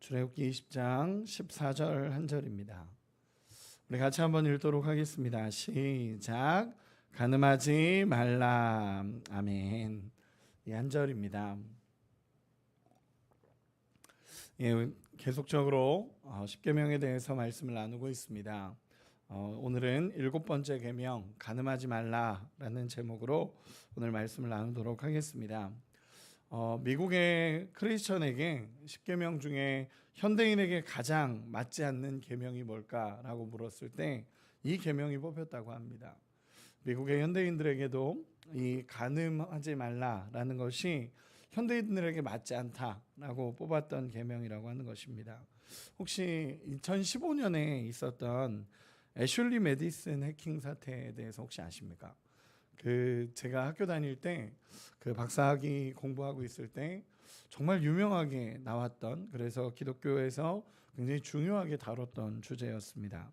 출애굽기 20장 14절 한 절입니다. 우리 같이 한번 읽도록 하겠습니다. 시작. 간음하지 말라. 아멘. 이 한 절입니다. 계속적으로 십계명에 대해서 말씀을 나누고 있습니다. 오늘은 7번째 계명 간음하지 말라라는 제목으로 오늘 말씀을 나누도록 하겠습니다. 미국의 크리스천에게 10계명 중에 현대인에게 가장 맞지 않는 계명이 뭘까라고 물었을 때 이 계명이 뽑혔다고 합니다. 미국의 현대인들에게도 이 간음하지 말라라는 것이 현대인들에게 맞지 않다라고 뽑았던 계명이라고 하는 것입니다. 혹시 2015년에 있었던 애슐리 메디슨 해킹 사태에 대해서 혹시 아십니까? 제가 학교 다닐 때 그 박사학위 공부하고 있을 때 정말 유명하게 나왔던, 그래서 기독교에서 굉장히 중요하게 다뤘던 주제였습니다.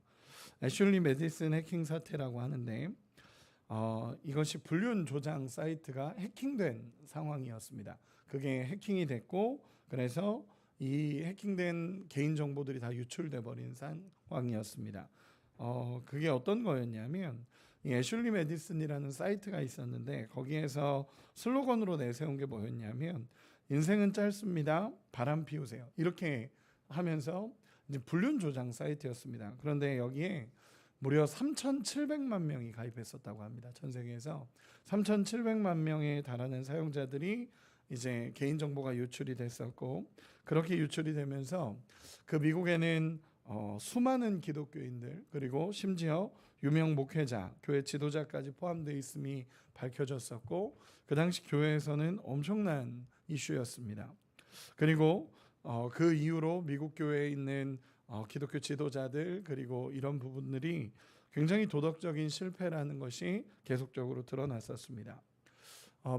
애슐리 메디슨 해킹 사태라고 하는데 이것이 불륜 조장 사이트가 해킹된 상황이었습니다. 그게 해킹이 됐고, 그래서 이 해킹된 개인 정보들이 다 유출돼 버린 상황이었습니다. 그게 어떤 거였냐면 이 애슐리 메디슨이라는 사이트가 있었는데 거기에서 슬로건으로 내세운 게 뭐였냐면 인생은 짧습니다. 바람 피우세요. 이렇게 하면서 이제 불륜 조장 사이트였습니다. 그런데 여기에 무려 3,700만 명이 가입했었다고 합니다. 전 세계에서 3,700만 명에 달하는 사용자들이 이제 개인 정보가 유출이 됐었고, 그렇게 유출이 되면서 그 미국에는 수많은 기독교인들, 그리고 심지어 유명 목회자, 교회 지도자까지 포함되어 있음이 밝혀졌었고, 그 당시 교회에서는 엄청난 이슈였습니다. 그리고 그 이후로 미국 교회에 있는 기독교 지도자들, 그리고 이런 부분들이 굉장히 도덕적인 실패라는 것이 계속적으로 드러났었습니다.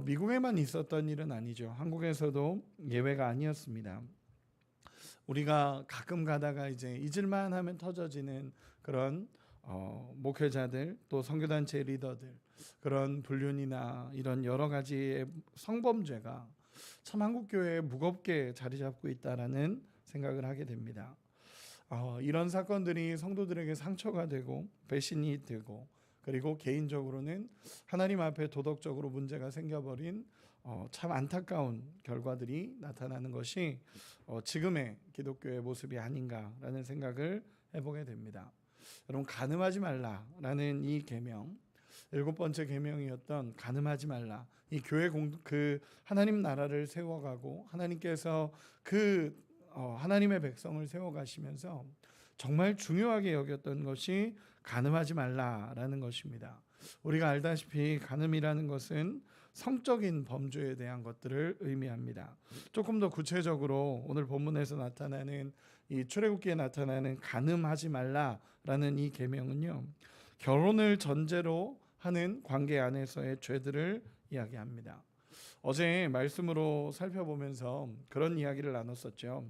미국에만 있었던 일은 아니죠. 한국에서도 예외가 아니었습니다. 우리가 가끔 가다가 이제 잊을만 하면 터져지는 그런 목회자들, 또 선교단체 리더들, 그런 불륜이나 이런 여러 가지의 성범죄가 참 한국교회에 무겁게 자리 잡고 있다라는 생각을 하게 됩니다. 이런 사건들이 성도들에게 상처가 되고 배신이 되고, 그리고 개인적으로는 하나님 앞에 도덕적으로 문제가 생겨버린 참 안타까운 결과들이 나타나는 것이 지금의 기독교의 모습이 아닌가라는 생각을 해보게 됩니다. 여러분, 간음하지 말라라는 이 계명, 7번째 계명이었던 간음하지 말라, 이 교회 하나님 나라를 세워가고 하나님께서 하나님의 백성을 세워가시면서 정말 중요하게 여겼던 것이 간음하지 말라라는 것입니다. 우리가 알다시피 간음이라는 것은 성적인 범죄에 대한 것들을 의미합니다. 조금 더 구체적으로 오늘 본문에서 나타나는 이 출애굽기에 나타나는 간음하지 말라라는 이 계명은요, 결혼을 전제로 하는 관계 안에서의 죄들을 이야기합니다. 어제 말씀으로 살펴보면서 그런 이야기를 나눴었죠.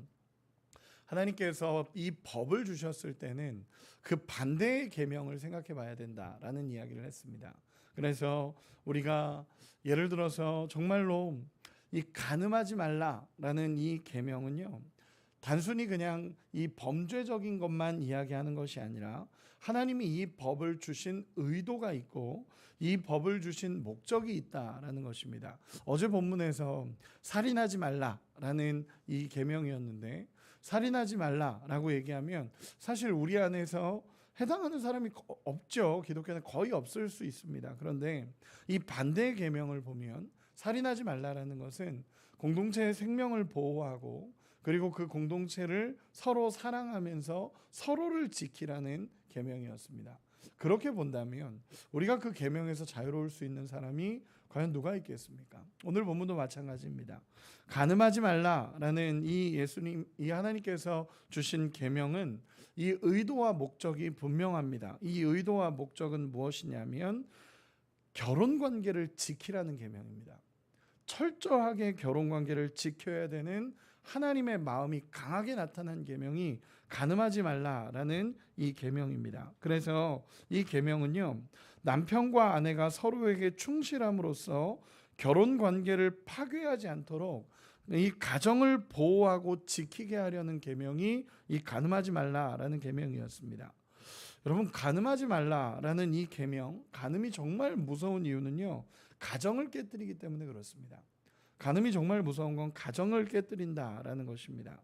하나님께서 이 법을 주셨을 때는 그 반대의 계명을 생각해 봐야 된다라는 이야기를 했습니다. 그래서 우리가 예를 들어서 정말로 이 간음하지 말라라는 이 계명은요, 단순히 그냥 이 범죄적인 것만 이야기하는 것이 아니라 하나님이 이 법을 주신 의도가 있고 이 법을 주신 목적이 있다라는 것입니다. 어제 본문에서 살인하지 말라라는 이 계명이었는데, 살인하지 말라라고 얘기하면 사실 우리 안에서 해당하는 사람이 없죠. 기독교는 거의 없을 수 있습니다. 그런데 이 반대의 계명을 보면 살인하지 말라라는 것은 공동체의 생명을 보호하고, 그리고 그 공동체를 서로 사랑하면서 서로를 지키라는 계명이었습니다. 그렇게 본다면 우리가 그 계명에서 자유로울 수 있는 사람이 과연 누가 있겠습니까? 오늘 본문도 마찬가지입니다. 간음하지 말라라는 이 하나님께서 주신 계명은 이 의도와 목적이 분명합니다. 이 의도와 목적은 무엇이냐면 결혼 관계를 지키라는 계명입니다. 철저하게 결혼 관계를 지켜야 되는 하나님의 마음이 강하게 나타난 계명이 간음하지 말라라는 이 계명입니다. 그래서 이 계명은요, 남편과 아내가 서로에게 충실함으로써 결혼 관계를 파괴하지 않도록 이 가정을 보호하고 지키게 하려는 계명이 이 간음하지 말라라는 계명이었습니다. 여러분, 간음하지 말라라는 이 계명, 간음이 정말 무서운 이유는요, 가정을 깨뜨리기 때문에 그렇습니다. 간음이 정말 무서운 건 가정을 깨뜨린다라는 것입니다.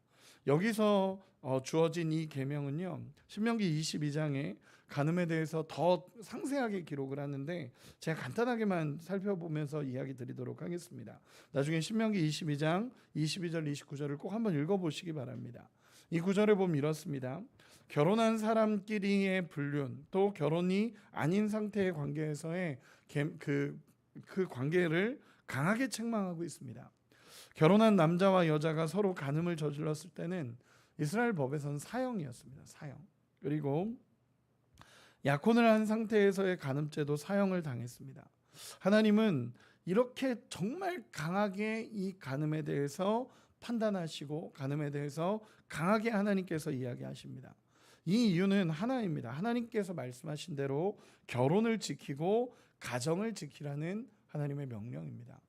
여기서 주어진 이 계명은요, 신명기 22장에 간음에 대해서 더 상세하게 기록을 하는데 제가 간단하게만 살펴보면서 이야기 드리도록 하겠습니다. 나중에 신명기 22장 22절 29절을 꼭 한번 읽어보시기 바랍니다. 이 구절에 보면 이렇습니다. 결혼한 사람끼리의 불륜, 또 결혼이 아닌 상태의 관계에서의 그 관계를 강하게 책망하고 있습니다. 결혼한 남자와 여자가 서로 간음을 저질렀을 때는 이스라엘 법에서는 사형이었습니다. 사형. 그리고 약혼을 한 상태에서의 간음죄도 사형을 당했습니다. 하나님은 이렇게 정말 강하게 이 간음에 대해서 판단하시고 간음에 대해서 강하게 하나님께서 이야기하십니다. 이 이유는 하나입니다. 하나님께서 말씀하신 대로 결혼을 지키고 가정을 지키라는 하나님의 명령입니다.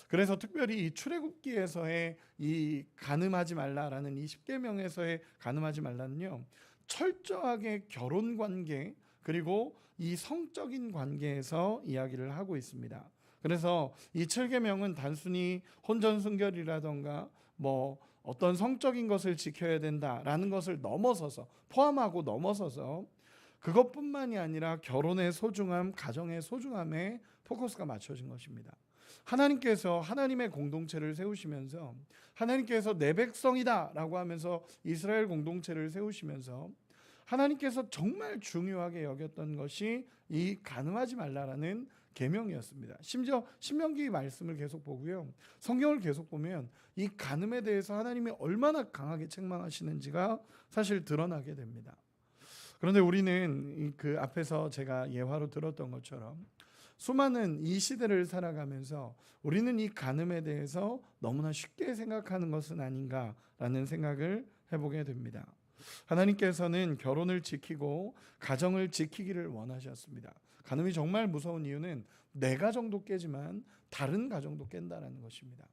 그래서 특별히 이 출애굽기에서의 이 간음하지 말라라는 이 10계명에서의 간음하지 말라는요, 철저하게 결혼 관계 그리고 이 성적인 관계에서 이야기를 하고 있습니다. 그래서 이 7계명은 단순히 혼전순결이라던가 뭐 어떤 성적인 것을 지켜야 된다라는 것을 넘어서서 포함하고 넘어서서 그것뿐만이 아니라 결혼의 소중함, 가정의 소중함에 포커스가 맞춰진 것입니다. 하나님께서 하나님의 공동체를 세우시면서 하나님께서 내 백성이다라고 하면서 이스라엘 공동체를 세우시면서 하나님께서 정말 중요하게 여겼던 것이 이 간음하지 말라라는 계명이었습니다. 심지어 신명기 말씀을 계속 보고요, 성경을 계속 보면 이 간음에 대해서 하나님이 얼마나 강하게 책망하시는지가 사실 드러나게 됩니다. 그런데 우리는 그 앞에서 제가 예화로 들었던 것처럼 수많은 이 시대를 살아가면서 우리는 이 간음에 대해서 너무나 쉽게 생각하는 것은 아닌가라는 생각을 해보게 됩니다. 하나님께서는 결혼을 지키고 가정을 지키기를 원하셨습니다. 간음이 정말 무서운 이유는 내 가정도 깨지만 다른 가정도 깬다는 것입니다.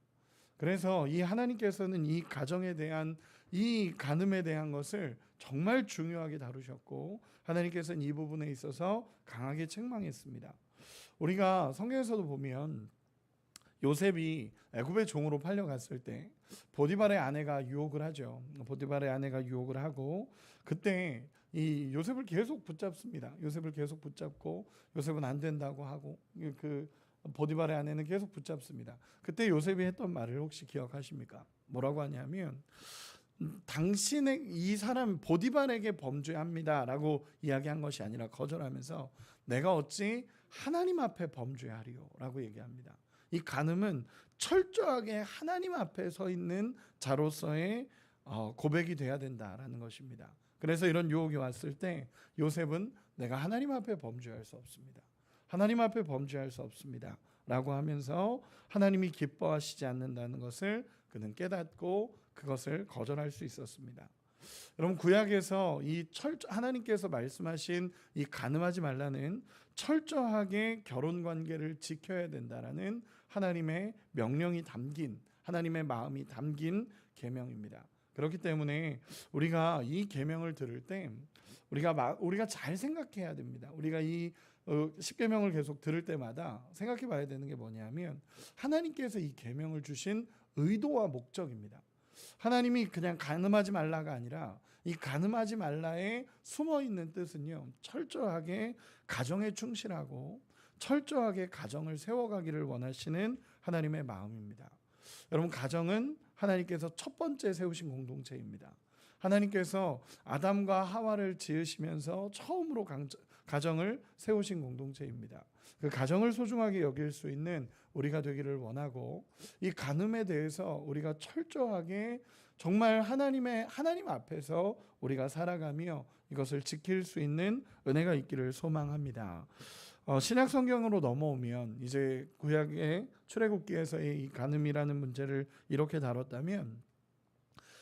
그래서 이 하나님께서는 이 가정에 대한 이 간음에 대한 것을 정말 중요하게 다루셨고 하나님께서는 이 부분에 있어서 강하게 책망했습니다. 우리가 성경에서도 보면 요셉이 애굽의 종으로 팔려갔을 때 보디발의 아내가 유혹을 하죠. 보디발의 아내가 유혹을 하고 그때 이 요셉을 계속 붙잡습니다. 요셉을 계속 붙잡고 요셉은 안 된다고 하고 그 보디발의 아내는 계속 붙잡습니다. 그때 요셉이 했던 말을 혹시 기억하십니까? 뭐라고 하냐면 당신의 이 사람 보디발에게 범죄합니다라고 이야기한 것이 아니라 거절하면서 내가 어찌 하나님 앞에 범죄하리요라고 얘기합니다. 이 간음은 철저하게 하나님 앞에 서 있는 자로서의 고백이 돼야 된다라는 것입니다. 그래서 이런 유혹이 왔을 때 요셉은 내가 하나님 앞에 범죄할 수 없습니다. 하나님 앞에 범죄할 수 없습니다 라고 하면서 하나님이 기뻐하시지 않는다는 것을 그는 깨닫고 그것을 거절할 수 있었습니다. 여러분, 구약에서 이 하나님께서 말씀하신 이 간음하지 말라는 철저하게 결혼 관계를 지켜야 된다라는 하나님의 명령이 담긴, 하나님의 마음이 담긴 계명입니다. 그렇기 때문에 우리가 이 계명을 들을 때 우리가 잘 생각해야 됩니다. 우리가 이 10계명을 계속 들을 때마다 생각해 봐야 되는 게 뭐냐면 하나님께서 이 계명을 주신 의도와 목적입니다. 하나님이 그냥 간음하지 말라가 아니라 이 간음하지 말라에 숨어 있는 뜻은요, 철저하게 가정에 충실하고 철저하게 가정을 세워가기를 원하시는 하나님의 마음입니다. 여러분, 가정은 하나님께서 첫 번째 세우신 공동체입니다. 하나님께서 아담과 하와를 지으시면서 처음으로 가정을 세우신 공동체입니다. 그 가정을 소중하게 여길 수 있는 우리가 되기를 원하고 이 간음에 대해서 우리가 철저하게 정말 하나님 앞에서 우리가 살아가며 이것을 지킬 수 있는 은혜가 있기를 소망합니다. 신약 성경으로 넘어오면 이제 구약의 출애굽기에서의 이 간음이라는 문제를 이렇게 다뤘다면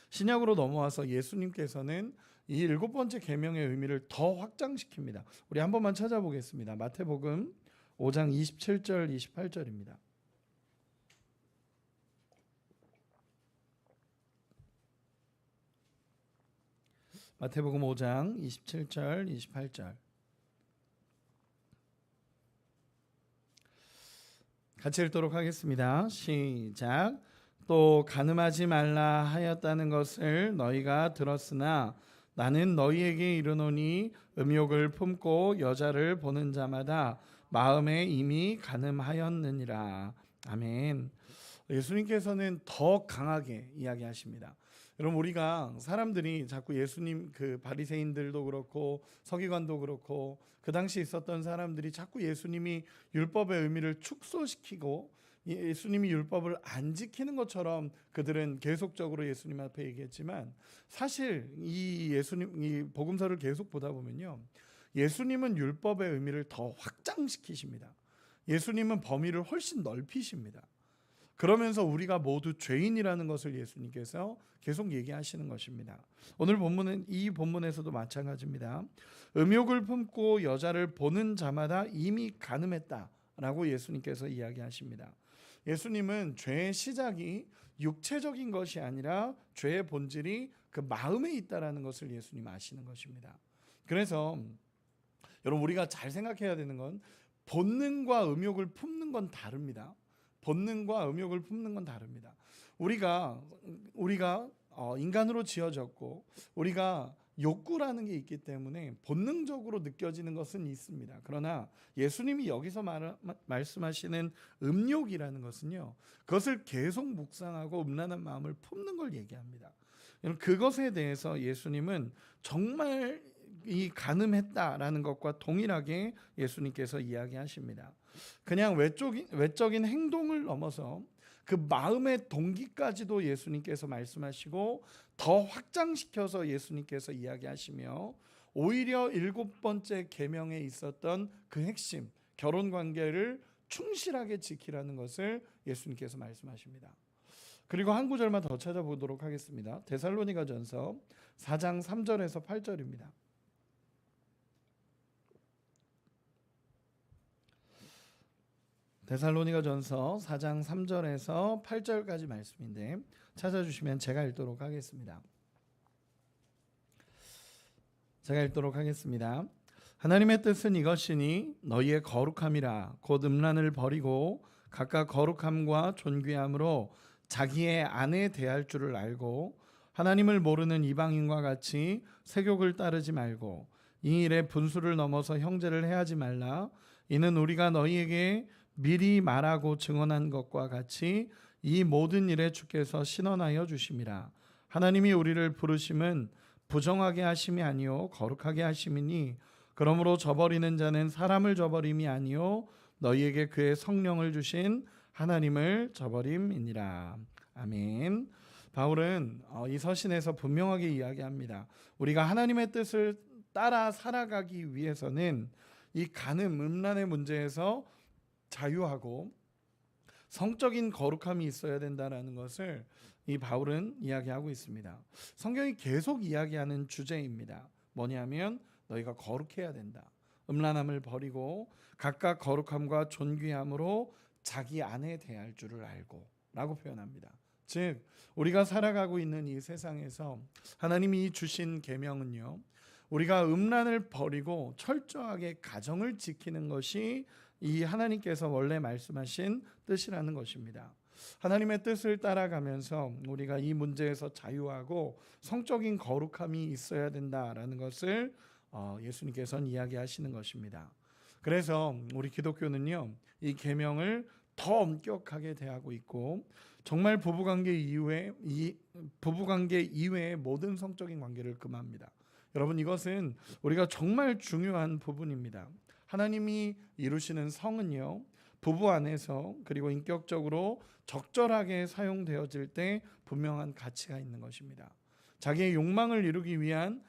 신약으로 넘어와서 예수님께서는 이 7번째 계명의 의미를 더 확장시킵니다. 우리 한 번만 찾아보겠습니다. 마태복음 5장 27절 28절입니다. 마태복음 5장 27절 28절 같이 읽도록 하겠습니다. 시작. 또 간음하지 말라 하였다는 것을 너희가 들었으나 나는 너희에게 이르노니 음욕을 품고 여자를 보는 자마다 마음에 이미 간음하였느니라. 아멘. 예수님께서는 더 강하게 이야기하십니다. 여러분, 우리가 사람들이 자꾸 예수님, 그 바리새인들도 그렇고 서기관도 그렇고 그 당시 있었던 사람들이 자꾸 예수님이 율법의 의미를 축소시키고 예수님이 율법을 안 지키는 것처럼 그들은 계속적으로 예수님 앞에 얘기했지만, 사실 이 예수님 이 복음서를 계속 보다 보면요, 예수님은 율법의 의미를 더 확장시키십니다. 예수님은 범위를 훨씬 넓히십니다. 그러면서 우리가 모두 죄인이라는 것을 예수님께서 계속 얘기하시는 것입니다. 오늘 본문은 이 본문에서도 마찬가지입니다. 음욕을 품고 여자를 보는 자마다 이미 간음했다라고 예수님께서 이야기하십니다. 예수님은 죄의 시작이 육체적인 것이 아니라 죄의 본질이 그 마음에 있다라는 것을 예수님 아시는 것입니다. 그래서 여러분, 우리가 잘 생각해야 되는 건 본능과 음욕을 품는 건 다릅니다. 본능과 음욕을 품는 건 다릅니다. 우리가 인간으로 지어졌고 우리가 욕구라는 게 있기 때문에 본능적으로 느껴지는 것은 있습니다. 그러나 예수님이 여기서 말씀하시는 음욕이라는 것은요, 그것을 계속 묵상하고 음란한 마음을 품는 걸 얘기합니다. 그것에 대해서 예수님은 정말 이 간음했다라는 것과 동일하게 예수님께서 이야기하십니다. 그냥 외적인 행동을 넘어서 그 마음의 동기까지도 예수님께서 말씀하시고 더 확장시켜서 예수님께서 이야기하시며, 오히려 7번째 계명에 있었던 그 핵심 결혼 관계를 충실하게 지키라는 것을 예수님께서 말씀하십니다. 그리고 한 구절만 더 찾아보도록 하겠습니다. 데살로니가전서 4장 3절에서 8절입니다. 데살로니가전서 4장 3절에서 8절까지 말씀인데, 찾아주시면 제가 읽도록 하겠습니다. 하나님의 뜻은 이것이니 너희의 거룩함이라 곧 음란을 버리고 각각 거룩함과 존귀함으로 자기의 아내 대할 줄을 알고, 하나님을 모르는 이방인과 같이 세욕을 따르지 말고 이 일에 분수를 넘어서 형제를 해하지 말라. 이는 우리가 너희에게 미리 말하고 증언한 것과 같이 이 모든 일에 주께서 신원하여 주심이라. 하나님이 우리를 부르심은 부정하게 하심이 아니요 거룩하게 하심이니, 그러므로 저버리는 자는 사람을 저버림이 아니요 너희에게 그의 성령을 주신 하나님을 저버림이니라. 아멘. 바울은 이 서신에서 분명하게 이야기합니다. 우리가 하나님의 뜻을 따라 살아가기 위해서는 이 간음, 음란의 문제에서 자유하고 성적인 거룩함이 있어야 된다는 것을 이 바울은 이야기하고 있습니다. 성경이 계속 이야기하는 주제입니다. 뭐냐면 너희가 거룩해야 된다. 음란함을 버리고 각각 거룩함과 존귀함으로 자기 아내 대할 줄을 알고 라고 표현합니다. 즉, 우리가 살아가고 있는 이 세상에서 하나님이 주신 계명은요, 우리가 음란을 버리고 철저하게 가정을 지키는 것이 이 하나님께서 원래 말씀하신 뜻이라는 것입니다. 하나님의 뜻을 따라가면서 우리가 이 문제에서 자유하고 성적인 거룩함이 있어야 된다라는 것을 예수님께서는 이야기하시는 것입니다. 그래서 우리 기독교는요, 이 계명을 더 엄격하게 대하고 있고, 정말 부부관계 이외의 모든 성적인 관계를 금합니다. 여러분, 이것은 우리가 정말 중요한 부분입니다. 하나님이 이루시는 성은요, 부부 안에서 그리고 인격적으로 적절하게 사용되어질 때 분명한 가치가 있는 것입니다. 자기의 욕망을 이루기 위한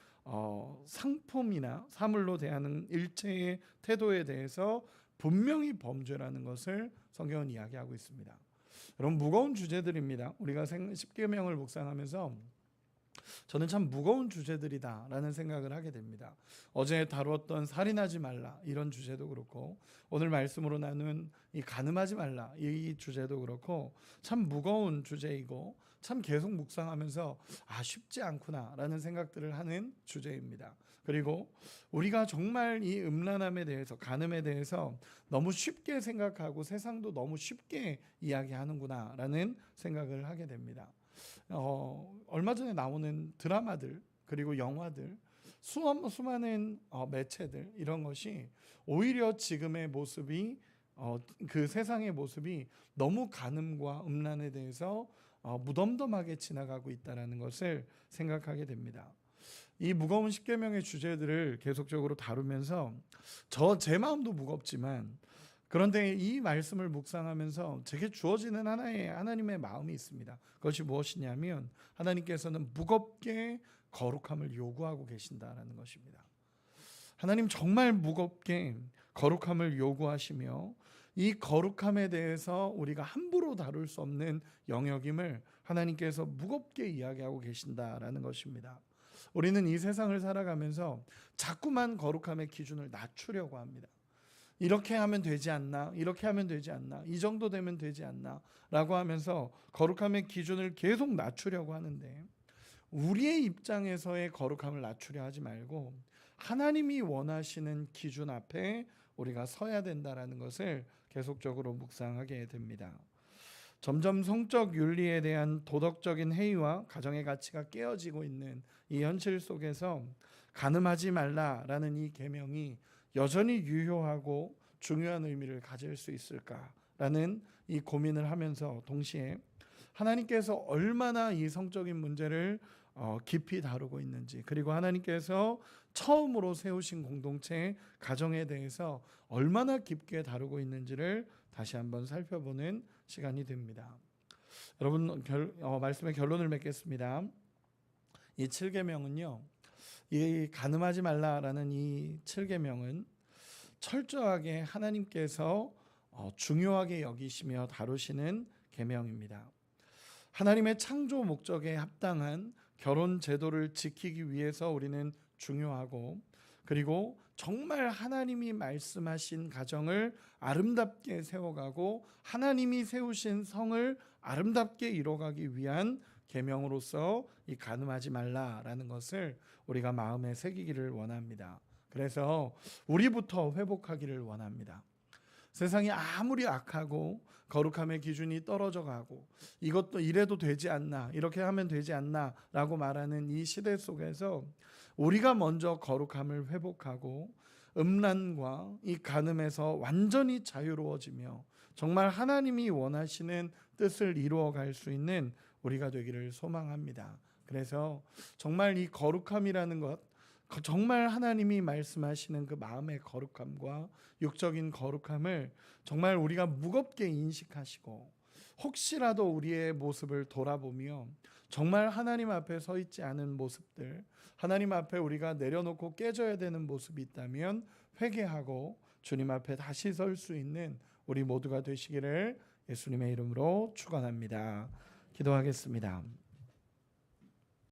상품이나 사물로 대하는 일체의 태도에 대해서 분명히 범죄라는 것을 성경은 이야기하고 있습니다. 여러분, 무거운 주제들입니다. 우리가 십계명을 묵상하면서 저는 참 무거운 주제들이다라는 생각을 하게 됩니다. 어제 다루었던 살인하지 말라, 이런 주제도 그렇고, 오늘 말씀으로 나눈 이 간음하지 말라, 이 주제도 그렇고 참 무거운 주제이고 참 계속 묵상하면서 쉽지 않구나라는 생각들을 하는 주제입니다. 그리고 우리가 정말 이 음란함에 대해서, 간음에 대해서 너무 쉽게 생각하고 세상도 너무 쉽게 이야기하는구나라는 생각을 하게 됩니다. 얼마 전에 나오는 드라마들, 그리고 영화들, 수많은 매체들, 이런 것이 오히려 지금의 모습이, 그 세상의 모습이 너무 간음과 음란에 대해서 무덤덤하게 지나가고 있다는 것을 생각하게 됩니다. 이 무거운 십계명의 주제들을 계속적으로 다루면서 제 마음도 무겁지만, 그런데 이 말씀을 묵상하면서 제게 주어지는 하나님의 마음이 있습니다. 그것이 무엇이냐면, 하나님께서는 무겁게 거룩함을 요구하고 계신다라는 것입니다. 하나님 정말 무겁게 거룩함을 요구하시며, 이 거룩함에 대해서 우리가 함부로 다룰 수 없는 영역임을 하나님께서 무겁게 이야기하고 계신다라는 것입니다. 우리는 이 세상을 살아가면서 자꾸만 거룩함의 기준을 낮추려고 합니다. 이렇게 하면 되지 않나, 이렇게 하면 되지 않나, 이 정도 되면 되지 않나 라고 하면서 거룩함의 기준을 계속 낮추려고 하는데, 우리의 입장에서의 거룩함을 낮추려 하지 말고 하나님이 원하시는 기준 앞에 우리가 서야 된다는 것을 계속적으로 묵상하게 됩니다. 점점 성적 윤리에 대한 도덕적인 해이와 가정의 가치가 깨어지고 있는 이 현실 속에서 간음하지 말라라는 이 계명이 여전히 유효하고 중요한 의미를 가질 수 있을까라는 이 고민을 하면서, 동시에 하나님께서 얼마나 이 성적인 문제를 깊이 다루고 있는지, 그리고 하나님께서 처음으로 세우신 공동체 가정에 대해서 얼마나 깊게 다루고 있는지를 다시 한번 살펴보는 시간이 됩니다. 여러분, 말씀의 결론을 맺겠습니다. 이 7계명은요, 이 간음하지 말라라는 이 7계명은 철저하게 하나님께서 중요하게 여기시며 다루시는 계명입니다. 하나님의 창조 목적에 합당한 결혼 제도를 지키기 위해서 우리는 중요하고, 그리고 정말 하나님이 말씀하신 가정을 아름답게 세워가고 하나님이 세우신 성을 아름답게 이뤄가기 위한 계명으로서 이 간음하지 말라라는 것을 우리가 마음에 새기기를 원합니다. 그래서 우리부터 회복하기를 원합니다. 세상이 아무리 악하고 거룩함의 기준이 떨어져 가고, 이것도 이래도 되지 않나, 이렇게 하면 되지 않나 라고 말하는 이 시대 속에서 우리가 먼저 거룩함을 회복하고 음란과 이 간음에서 완전히 자유로워지며 정말 하나님이 원하시는 뜻을 이루어갈 수 있는 우리가 되기를 소망합니다. 그래서 정말 이 거룩함이라는 것, 정말 하나님이 말씀하시는 그 마음의 거룩함과 육적인 거룩함을 정말 우리가 무겁게 인식하시고, 혹시라도 우리의 모습을 돌아보며 정말 하나님 앞에 서 있지 않은 모습들, 하나님 앞에 우리가 내려놓고 깨져야 되는 모습이 있다면 회개하고 주님 앞에 다시 설 수 있는 우리 모두가 되시기를 예수님의 이름으로 축원합니다. 기도하겠습니다.